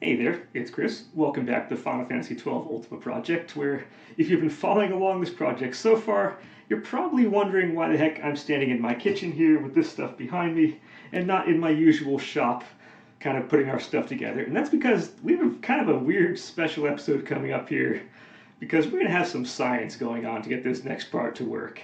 Hey there, it's Chris. Welcome back to Final Fantasy XII Ultima Project, where if you've been following along this project so far, you're probably wondering why the heck I'm standing in my kitchen here with this stuff behind me and not in my usual shop, kind of putting our stuff together. And that's because we have kind of a weird special episode coming up here, because we're going to have some science going on to get this next part to work.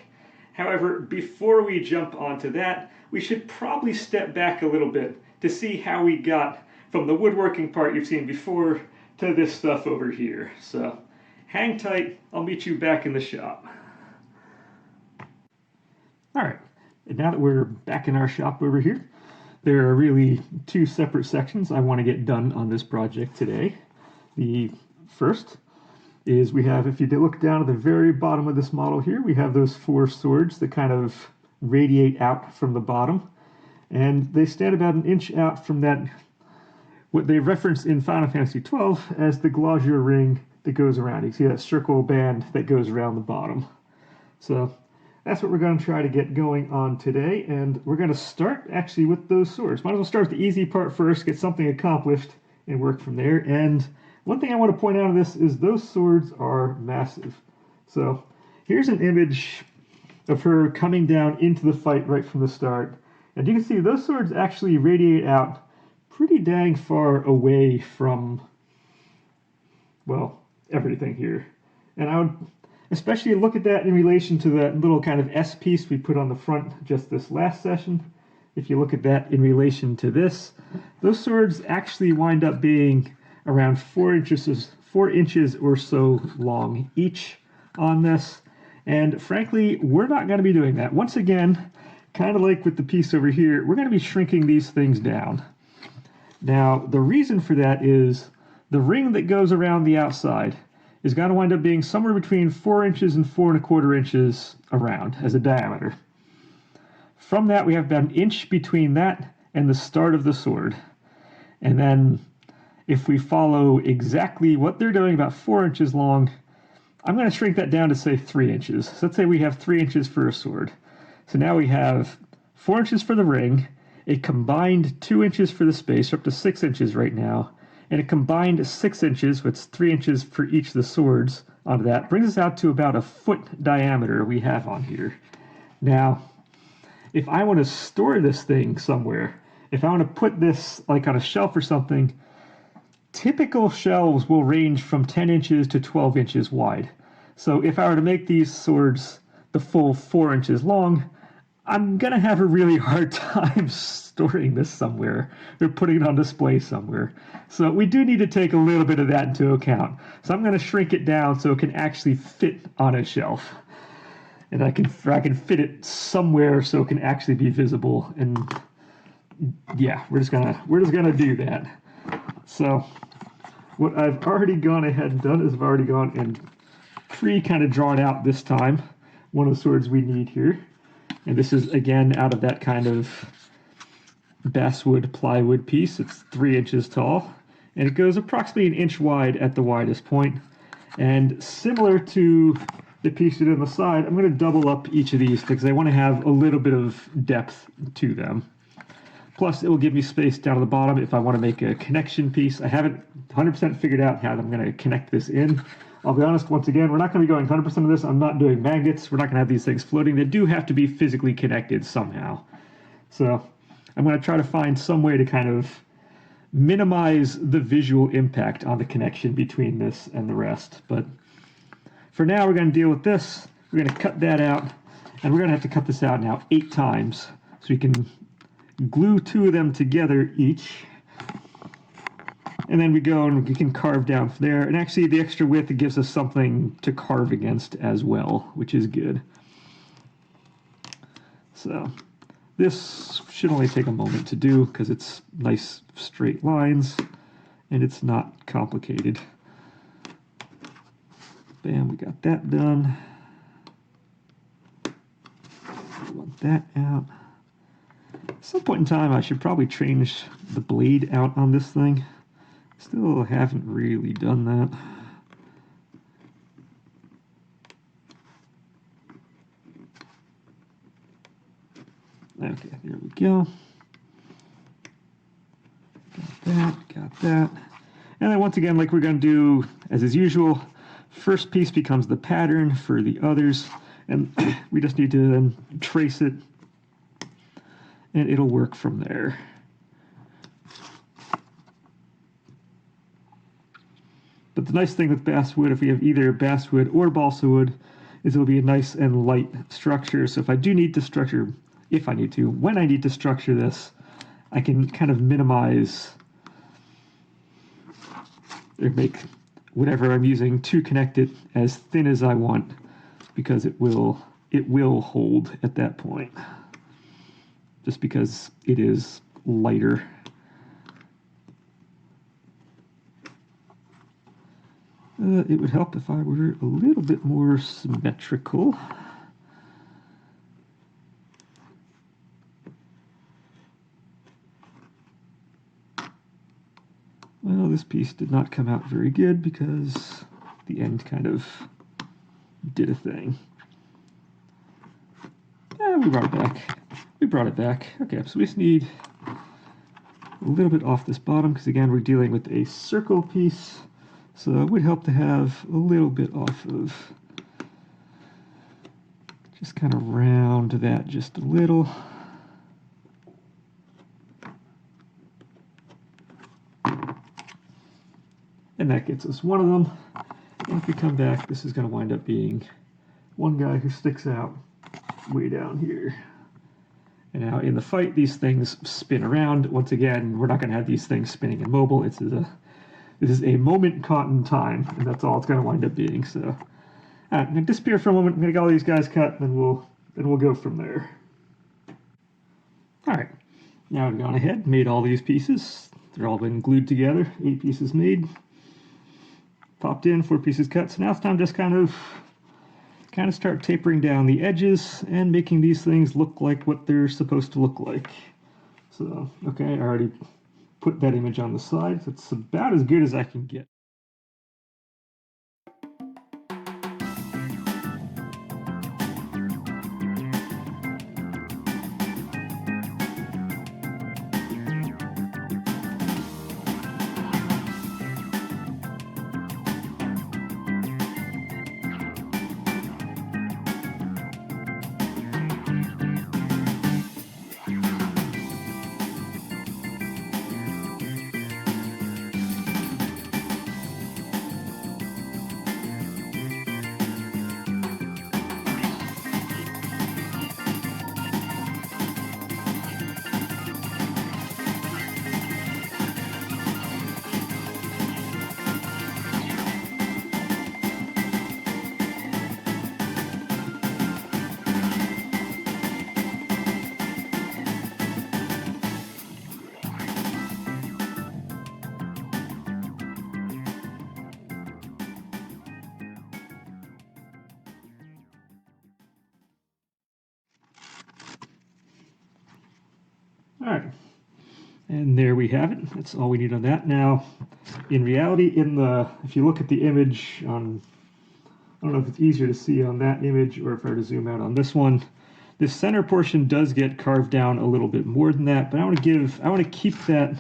However, before we jump onto that, we should probably step back a little bit to see how we got from the woodworking part you've seen before to this stuff over here. So hang tight, I'll meet you back in the shop. Alright, and now that we're back in our shop over here, there are really two separate sections I want to get done on this project today. The first is we have, if you look down at the very bottom of this model here, we have those four swords that kind of radiate out from the bottom. And they stand about an inch out from that, what they reference in Final Fantasy XII as the Glaucier ring that goes around. You see that circle band that goes around the bottom. So that's what we're going to try to get going on today. And we're going to start actually with those swords. Might as well start with the easy part first, get something accomplished, and work from there. And one thing I want to point out of this is those swords are massive. So here's an image of her coming down into the fight right from the start. And you can see those swords actually radiate out pretty dang far away from, well, everything here. And I would especially look at that in relation to that little kind of S piece we put on the front just this last session. If you look at that in relation to this, those swords actually wind up being around 4 inches or so long each on this. And frankly, we're not going to be doing that. Once again, kind of like with the piece over here, we're going to be shrinking these things down. Now, the reason for that is the ring that goes around the outside is going to wind up being somewhere between 4 inches and 4¼ inches around as a diameter. From that, we have about an inch between that and the start of the sword. And then if we follow exactly what they're doing, about 4 inches long, I'm going to shrink that down to, say, 3 inches. So let's say we have 3 inches for a sword. So now we have 4 inches for the ring, a combined 2 inches for the space, up to 6 inches right now, and a combined 6 inches, which is 3 inches for each of the swords onto that, brings us out to about a foot diameter we have on here. Now, if I want to store this thing somewhere, if I want to put this like on a shelf or something, typical shelves will range from 10 inches to 12 inches wide. So if I were to make these swords the full 4 inches long, I'm going to have a really hard time storing this somewhere or putting it on display somewhere. So we do need to take a little bit of that into account. So I'm going to shrink it down so it can actually fit on a shelf. And I can fit it somewhere so it can actually be visible. And yeah, we're just gonna do that. So what I've already gone ahead and done is I've already gone and kind of drawn out this time one of the swords we need here. And this is, again, out of that kind of basswood plywood piece. It's 3 inches tall, and it goes approximately an inch wide at the widest point. And similar to the piece on the side, I'm going to double up each of these because I want to have a little bit of depth to them. Plus, it will give me space down at the bottom if I want to make a connection piece. I haven't 100% figured out how I'm going to connect this in. I'll be honest, once again, we're not going to be going 100% of this. I'm not doing magnets. We're not going to have these things floating. They do have to be physically connected somehow. So I'm going to try to find some way to kind of minimize the visual impact on the connection between this and the rest. But for now, we're going to deal with this. We're going to cut that out, and we're going to have to cut this out now 8 times so we can glue 2 of them together each. And then we go and we can carve down from there. And actually, the extra width, it gives us something to carve against as well, which is good. So this should only take a moment to do because it's nice straight lines and it's not complicated. Bam, we got that done. We want that out. At some point in time, I should probably change the blade out on this thing. Still haven't really done that. Okay, there we go. Got that. And then once again, like we're going to do as is usual, first piece becomes the pattern for the others, and we just need to then trace it, and it'll work from there. But the nice thing with basswood, if we have either basswood or balsa wood, is it'll be a nice and light structure. So if I do need to structure, if I need to, when I need to structure this, I can kind of minimize or make whatever I'm using to connect it as thin as I want, because it will hold at that point, just because it is lighter. It would help if I were a little bit more symmetrical. Well, this piece did not come out very good because the end kind of did a thing. We brought it back. We brought it back. Okay, so we just need a little bit off this bottom, because again, we're dealing with a circle piece. So it would help to have a little bit off of, just kind of round that just a little. And that gets us one of them. And if we come back, this is going to wind up being one guy who sticks out way down here. And now in the fight, these things spin around. Once again, we're not going to have these things spinning in mobile. This is a moment caught in time, and that's all it's going to wind up being. So, all right, I'm going to disappear for a moment. I'm going to get all these guys cut, and then we'll go from there. All right, now I've gone ahead, made all these pieces. They're all been glued together. 8 pieces made, popped in, 4 pieces cut. So now it's time to just kind of start tapering down the edges and making these things look like what they're supposed to look like. So, okay, I already put that image on the side. It's about as good as I can get. All right, and there we have it. That's all we need on that. Now, in reality, if you look at the image on, I don't know if it's easier to see on that image or if I were to zoom out on this one, this center portion does get carved down a little bit more than that, but I want to keep that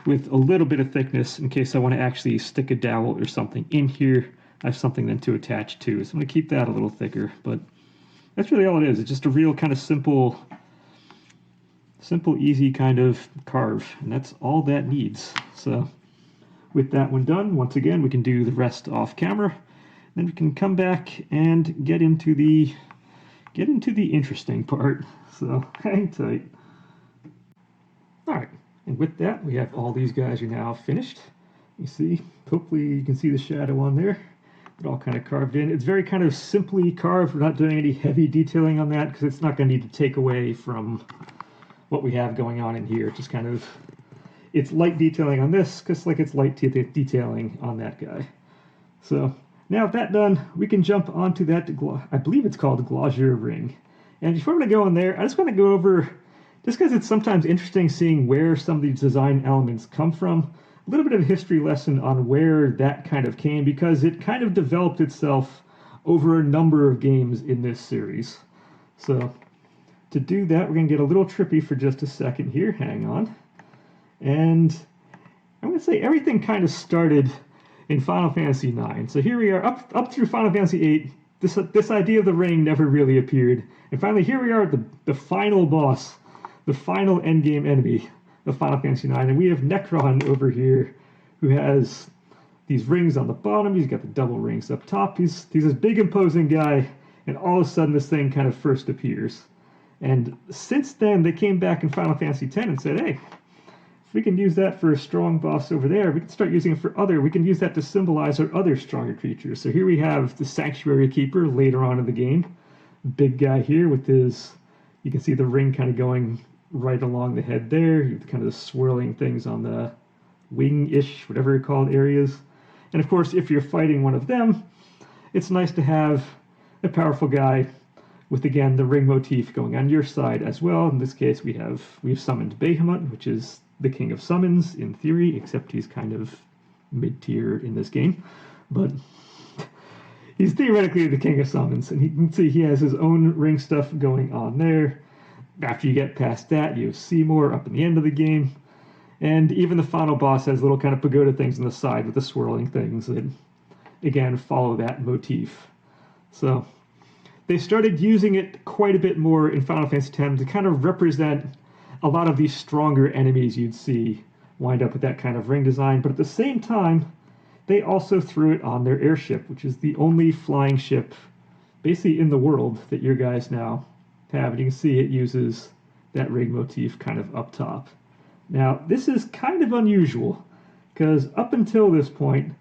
with a little bit of thickness in case I want to actually stick a dowel or something in here. I have something then to attach to, so I'm going to keep that a little thicker, but that's really all it is. It's just a real kind of simple, easy kind of carve, and that's all that needs. So with that one done, once again, we can do the rest off camera. Then we can come back and get into the interesting part. So hang tight. All right, and with that, we have all these guys are now finished. You see, hopefully you can see the shadow on there. It all kind of carved in. It's very kind of simply carved. We're not doing any heavy detailing on that because it's not going to need to take away from what we have going on in here. Just kind of, it's light detailing on this because like it's light detailing on that guy. So now with that done, we can jump onto that, I believe it's called Glazier ring. And before I'm going to go in there, I just want to go over, just because it's sometimes interesting seeing where some of these design elements come from, a little bit of a history lesson on where that kind of came, because it kind of developed itself over a number of games in this series. So to do that, we're going to get a little trippy for just a second here. Hang on. And I'm going to say everything kind of started in Final Fantasy IX. So here we are, up through Final Fantasy VIII. This idea of the ring never really appeared, and finally here we are at the final boss, the final endgame enemy of Final Fantasy IX, and we have Necron over here, who has these rings on the bottom. He's got the double rings up top. He's this big imposing guy, and all of a sudden this thing kind of first appears. And since then they came back in Final Fantasy X and said, hey, if we can use that for a strong boss over there, we can start using it for we can use that to symbolize our other stronger creatures. So here we have the Sanctuary Keeper later on in the game. Big guy here with his, you can see the ring kind of going right along the head there. You have kind of the swirling things on the wing-ish, whatever they're called, areas. And of course, if you're fighting one of them, it's nice to have a powerful guy with, again, the ring motif going on your side as well. In this case, we've summoned Bahamut, which is the king of summons in theory, except he's kind of mid-tier in this game. But he's theoretically the king of summons, and you can see he has his own ring stuff going on there. After you get past that, you have Seymour up in the end of the game. And even the final boss has little kind of pagoda things on the side with the swirling things that, again, follow that motif. So they started using it quite a bit more in Final Fantasy X to kind of represent a lot of these stronger enemies you'd see wind up with that kind of ring design. But at the same time, they also threw it on their airship, which is the only flying ship basically in the world that your guys now have. And you can see it uses that ring motif kind of up top. Now, this is kind of unusual, because up until this point,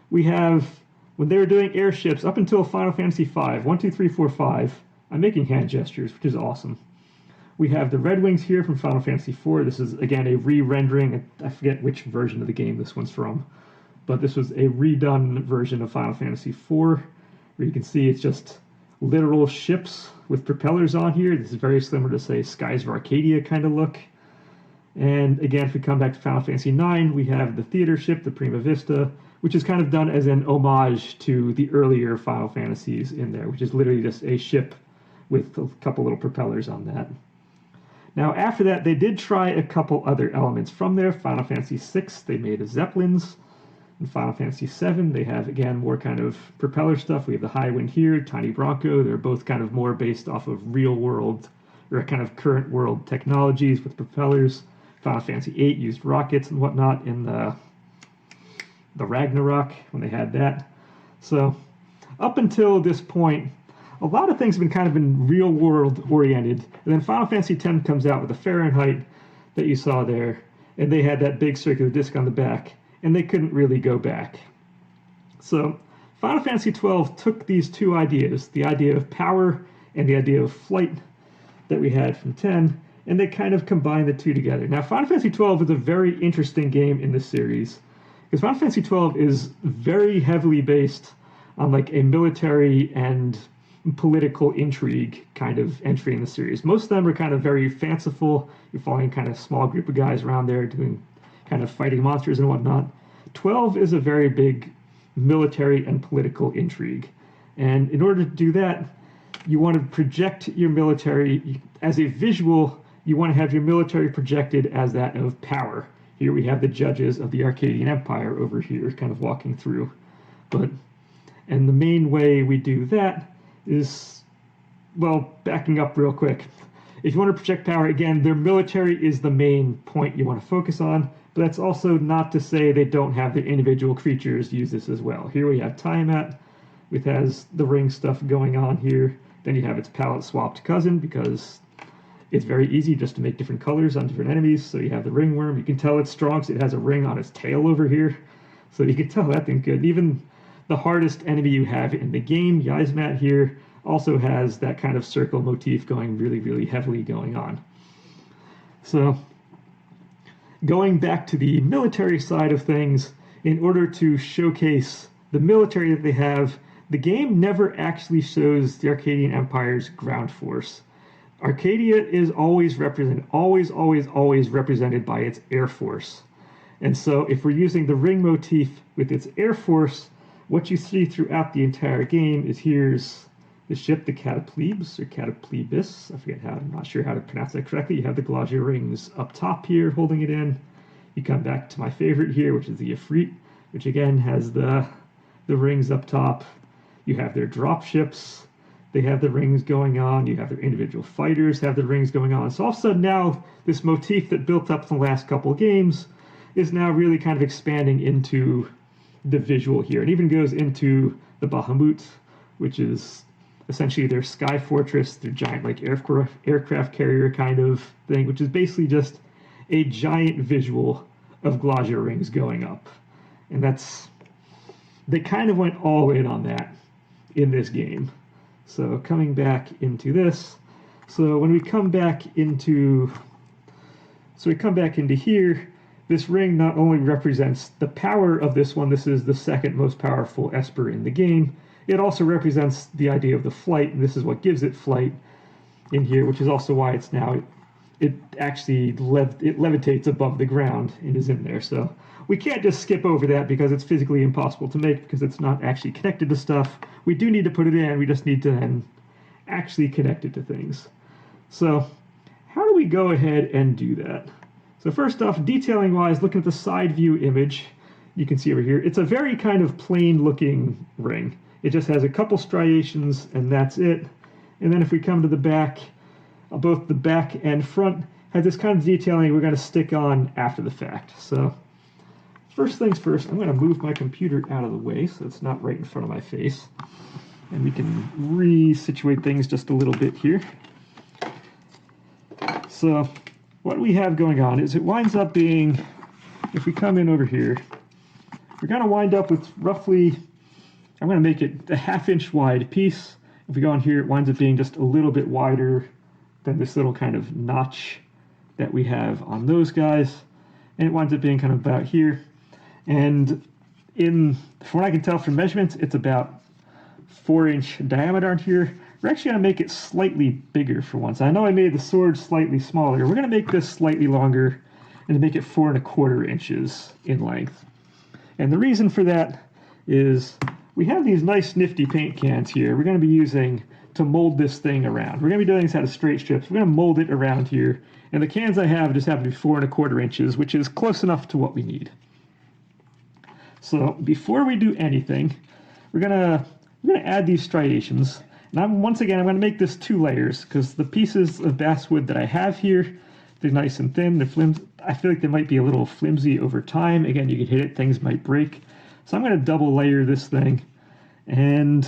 we have, when they were doing airships, up until Final Fantasy V, 1, 2, 3, 4, 5, I'm making hand gestures, which is awesome. We have the Red Wings here from Final Fantasy IV. This is, again, a re-rendering. I forget which version of the game this one's from, but this was a redone version of Final Fantasy IV, where you can see it's just literal ships with propellers on here. This is very similar to, say, Skies of Arcadia kind of look. And again, if we come back to Final Fantasy IX, we have the theater ship, the Prima Vista, which is kind of done as an homage to the earlier Final Fantasies in there, which is literally just a ship with a couple little propellers on that. Now, after that, they did try a couple other elements from there. Final Fantasy VI, they made a Zeppelins. In Final Fantasy VII, they have, again, more kind of propeller stuff. We have the High Wind here, Tiny Bronco. They're both kind of more based off of real-world, or kind of current-world technologies with propellers. Final Fantasy VIII used rockets and whatnot in the Ragnarok when they had that. So up until this point, a lot of things have been real world oriented. And then Final Fantasy X comes out with the Fahrenheit that you saw there, and they had that big circular disc on the back, and they couldn't really go back. So Final Fantasy XII took these two ideas, the idea of power and the idea of flight that we had from 10, and they kind of combine the two together. Now, Final Fantasy XII is a very interesting game in this series, because Final Fantasy XII is very heavily based on like a military and political intrigue kind of entry in the series. Most of them are kind of very fanciful. You're following kind of small group of guys around there doing kind of fighting monsters and whatnot. 12 is a very big military and political intrigue. And in order to do that, you want to project your military as a visual. You want to have your military projected as that of power. Here we have the judges of the Arcadian Empire over here kind of walking through. And the main way we do that is, well, backing up real quick. If you want to project power, again, their military is the main point you want to focus on, but that's also not to say they don't have their individual creatures use this as well. Here we have Tiamat, which has the ring stuff going on here. Then you have its palette swapped cousin, because it's very easy just to make different colors on different enemies. So you have the ringworm. You can tell it's strong because it has a ring on its tail over here. So you can tell that thing's good. Even the hardest enemy you have in the game, Yzmat here, also has that kind of circle motif going really, really heavily going on. So going back to the military side of things, in order to showcase the military that they have, the game never actually shows the Arcadian Empire's ground force. Arcadia is always represented by its air force. And so if we're using the ring motif with its air force, what you see throughout the entire game is here's the ship, the Cataplebes, or Cataplebis. I'm not sure how to pronounce that correctly. You have the Gladiator rings up top here holding it in. You come back to my favorite here, which is the Ifrit, which again has the rings up top. You have their drop ships. They have the rings going on. You have their individual fighters have the rings going on. So all of a sudden now, this motif that built up in the last couple of games is now really kind of expanding into the visual here. It even goes into the Bahamut, which is essentially their sky fortress, their giant like aircraft carrier kind of thing, which is basically just a giant visual of glacier rings going up. And they kind of went all in on that in this game. So coming back into this, so when we come back into here, this ring not only represents the power of this one, this is the second most powerful Esper in the game, it also represents the idea of the flight, and this is what gives it flight in here, which is also why it's now, it actually levitates above the ground and is in there. So we can't just skip over that because it's physically impossible to make because it's not actually connected to stuff. We do need to put it in, we just need to then actually connect it to things. So how do we go ahead and do that? So first off, detailing wise, looking at the side view image, you can see over here, it's a very kind of plain looking ring. It just has a couple striations and that's it. And then if we come to the back, both the back and front has this kind of detailing we're going to stick on after the fact. So first things first, I'm going to move my computer out of the way so it's not right in front of my face. And we can resituate things just a little bit here. So what we have going on is it winds up being, if we come in over here, we're going to wind up with roughly, I'm going to make it a 1/2 inch wide piece. If we go on here, it winds up being just a little bit wider than this little kind of notch that we have on those guys. And it winds up being kind of about here. And from what I can tell from measurements, it's about 4-inch diameter on here. We're actually going to make it slightly bigger for once. I know I made the sword slightly smaller. We're going to make this slightly longer and to make it 4 1/4 inches in length. And the reason for that is we have these nice nifty paint cans here we're going to be using to mold this thing around. We're going to be doing this out of straight strips. We're going to mold it around here. And the cans I have just happen to be 4 1/4 inches, which is close enough to what we need. So before we do anything, we're gonna add these striations. And once again, I'm going to make this 2 layers because the pieces of basswood that I have here, they're nice and thin. They're flimsy. I feel like they might be a little flimsy over time. Again, you can hit it, things might break. So I'm going to double layer this thing. And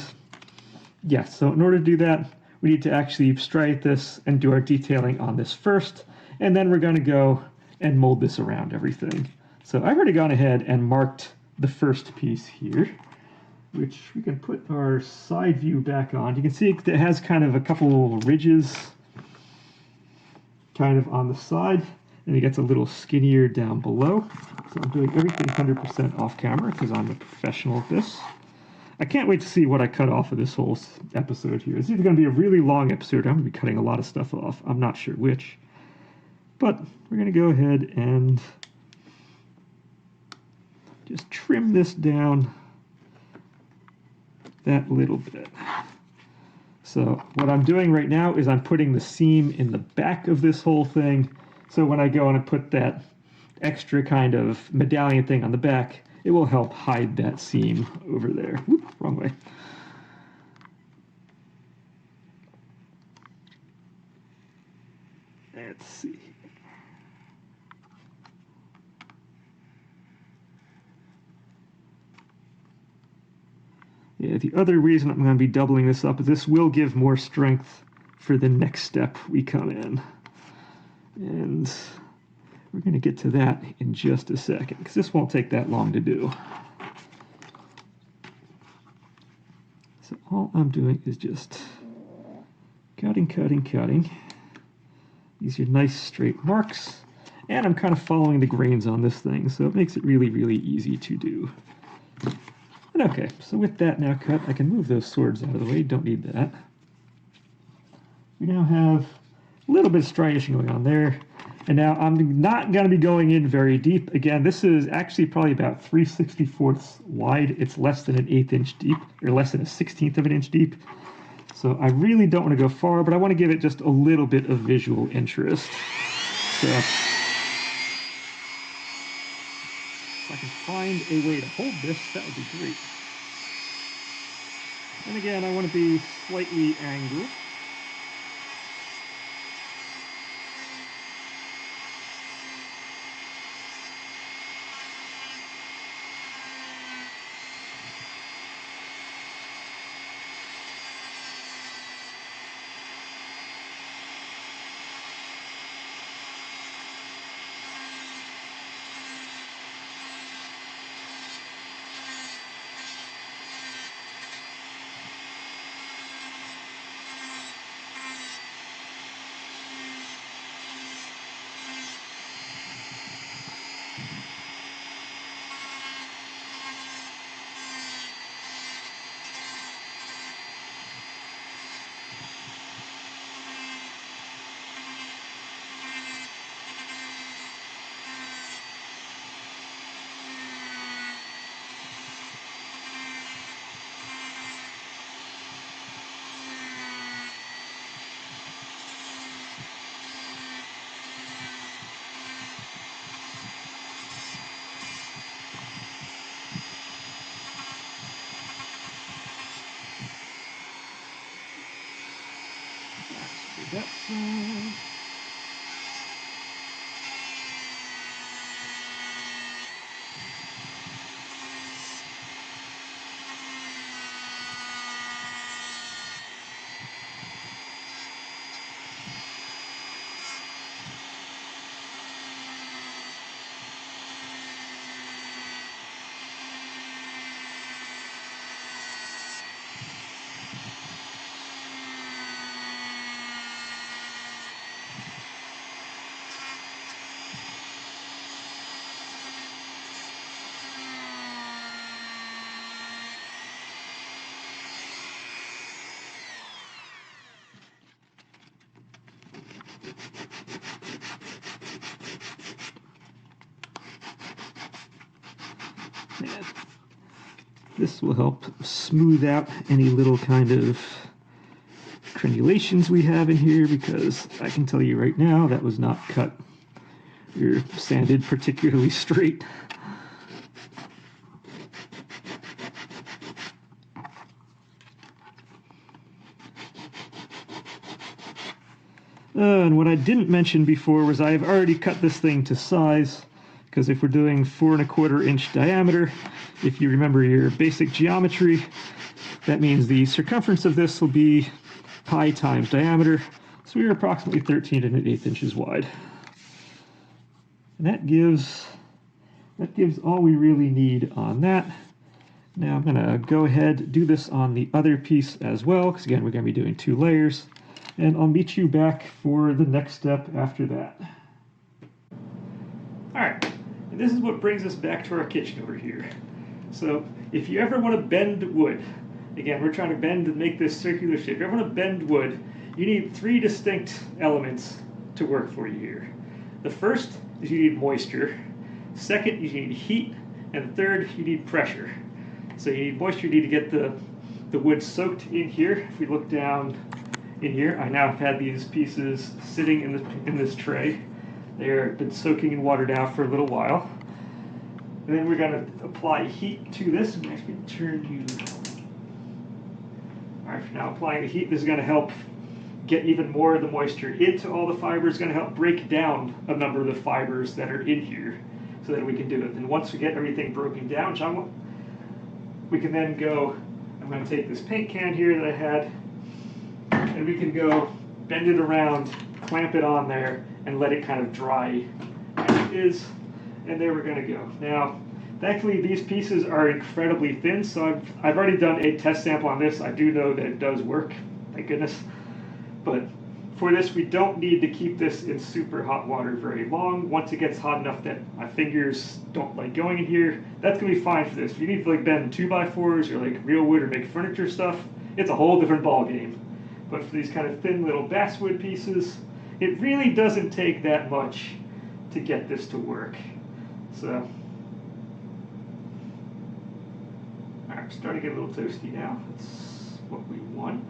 yeah, so in order to do that, we need to actually striate this and do our detailing on this first. And then we're going to go and mold this around everything. So I've already gone ahead and marked the first piece here, which we can put our side view back on. You can see it has kind of a couple ridges kind of on the side, and it gets a little skinnier down below. So I'm doing everything 100% off camera because I'm a professional at this. I can't wait to see what I cut off of this whole episode here. It's either going to be a really long episode, or I'm going to be cutting a lot of stuff off. I'm not sure which. But we're going to go ahead and just trim this down that little bit. So what I'm doing right now is I'm putting the seam in the back of this whole thing. So when I go and I put that extra kind of medallion thing on the back, it will help hide that seam over there. Whoop, wrong way. Let's see. Yeah, the other reason I'm going to be doubling this up is this will give more strength for the next step we come in. And we're going to get to that in just a second, because this won't take that long to do. So all I'm doing is just cutting. These are nice straight marks. And I'm kind of following the grains on this thing, so it makes it really, really easy to do. Okay, so with that now cut, I can move those swords out of the way. Don't need that. We now have a little bit of striation going on there. And now I'm not going to be going in very deep. Again, this is actually probably about 3/64 wide. It's less than an 1/8 inch deep, or less than a 1/16 of an inch deep. So I really don't want to go far, but I want to give it just a little bit of visual interest. So If I can find a way to hold this, that would be great. And again, I want to be slightly angled. That side. And this will help smooth out any little kind of crenulations we have in here, because I can tell you right now that was not cut or sanded particularly straight. And what I didn't mention before was I've already cut this thing to size, because if we're doing 4¼ inch diameter, if you remember your basic geometry, that means the circumference of this will be pi times diameter, so we're approximately 13⅛ inches wide. And that gives all we really need on that. Now I'm going to go ahead and do this on the other piece as well, because again, we're going to be doing 2 layers. And I'll meet you back for the next step after that. Alright, and this is what brings us back to our kitchen over here. So if you ever want to bend wood, again, we're trying to bend and make this circular shape. If you ever want to bend wood, you need 3 distinct elements to work for you here. The first is you need moisture. Second, you need heat. And third, you need pressure. So you need moisture, you need to get the wood soaked in here. If we look down in here, I now have had these pieces sitting in this tray. They've been soaking in water now for a little while. And then we're going to apply heat to this. I'm actually going to turn you. All right, now applying the heat, this is going to help get even more of the moisture into all the fibers. It's going to help break down a number of the fibers that are in here so that we can do it. And once we get everything broken down, we can then go, I'm going to take this paint can here that I had, and we can go bend it around, clamp it on there, and let it kind of dry as it is. And there we're going to go. Now, thankfully, these pieces are incredibly thin, so I've already done a test sample on this. I do know that it does work, thank goodness. But for this, we don't need to keep this in super hot water very long. Once it gets hot enough that my fingers don't like going in here, that's going to be fine for this. If you need to like bend 2x4s or like real wood or make furniture stuff, it's a whole different ball game. But for these kind of thin little basswood pieces, it really doesn't take that much to get this to work. So, alright, we're starting to get a little toasty now. That's what we want.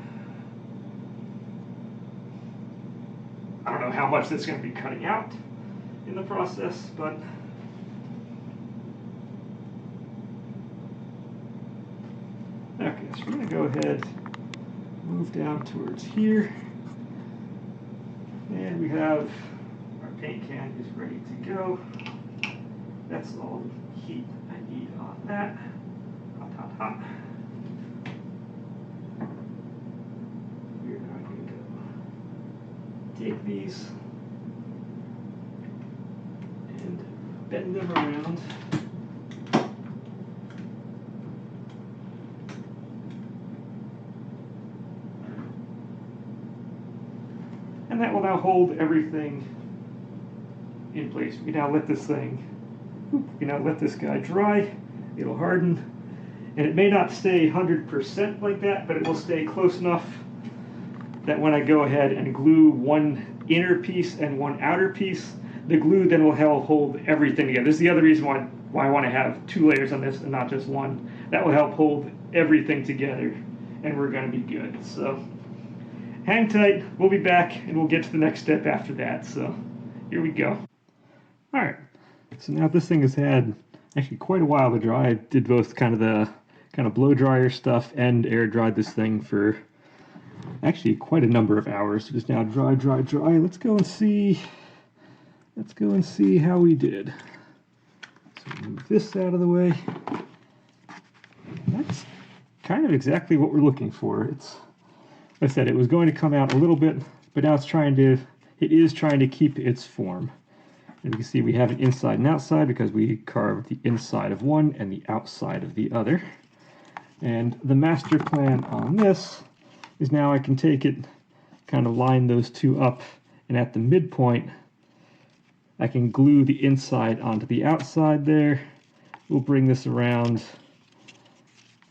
I don't know how much that's going to be cutting out in the process, but So we're going to go ahead, move down towards here, and we have our paint can is ready to go. That's all the heat I need on that. Hot, hot, hot. We're now going to go take these and bend them around. And that will now hold everything in place. We now let this guy dry. It'll harden. And it may not stay 100% like that, but it will stay close enough that when I go ahead and glue one inner piece and one outer piece, the glue then will help hold everything together. This is the other reason why I want to have 2 layers on this and not just one. That will help hold everything together, and we're going to be good. So hang tight, we'll be back, and we'll get to the next step after that. So here we go. All right, so now this thing has had actually quite a while to dry. I did both kind of blow dryer stuff and air dried this thing for actually quite a number of hours. So just now dry, dry, dry. Let's go and see how we did. So move this out of the way. That's kind of exactly what we're looking for. It's, like I said, it was going to come out a little bit, but now it is trying to keep its form. And you can see we have an inside and outside because we carved the inside of one and the outside of the other. And the master plan on this is now I can take it, kind of line those two up, and at the midpoint, I can glue the inside onto the outside there. We'll bring this around.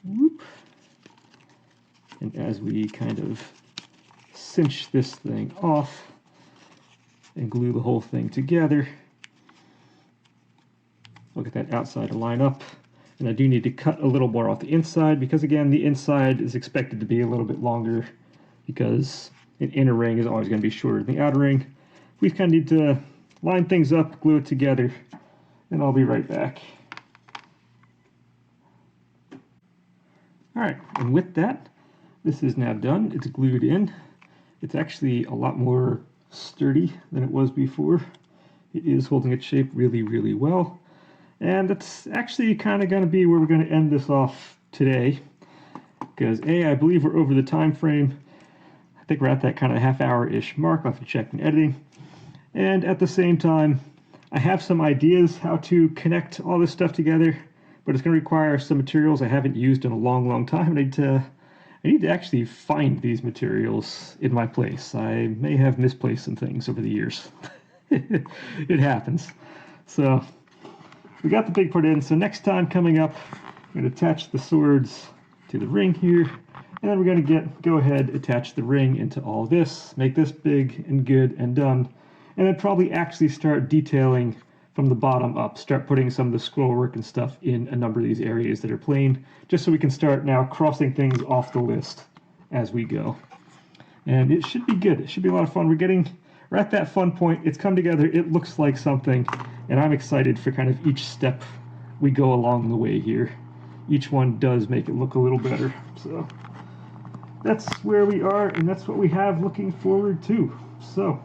Whoop. And as we kind of cinch this thing off and glue the whole thing together, look at that outside to line up. And I do need to cut a little more off the inside because, again, the inside is expected to be a little bit longer because an inner ring is always going to be shorter than the outer ring. We kind of need to line things up, glue it together, and I'll be right back. All right, and with that, this is now done. It's glued in. It's actually a lot more sturdy than it was before. It is holding its shape really, really well. And that's actually kind of going to be where we're going to end this off today. Because I believe we're over the time frame. I think we're at that kind of half-hour-ish mark. I'll have to check in editing. And at the same time, I have some ideas how to connect all this stuff together, but it's going to require some materials I haven't used in a long, long time. I need to actually find these materials in my place. I may have misplaced some things over the years. It happens. So we got the big part in. So next time coming up, I'm going to attach the swords to the ring here, and then we're going to go ahead, attach the ring into all this, make this big and good and done, and then probably actually start detailing from the bottom up, start putting some of the scroll work and stuff in a number of these areas that are plain, just so we can start now crossing things off the list as we go. And it should be good. It should be a lot of fun. We're at that fun point. It's come together. It looks like something, and I'm excited for kind of each step we go along the way here. Each one does make it look a little better. So that's where we are, and that's what we have looking forward to. So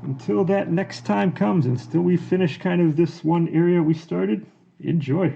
until that next time comes, and still we finish kind of this one area we started, enjoy.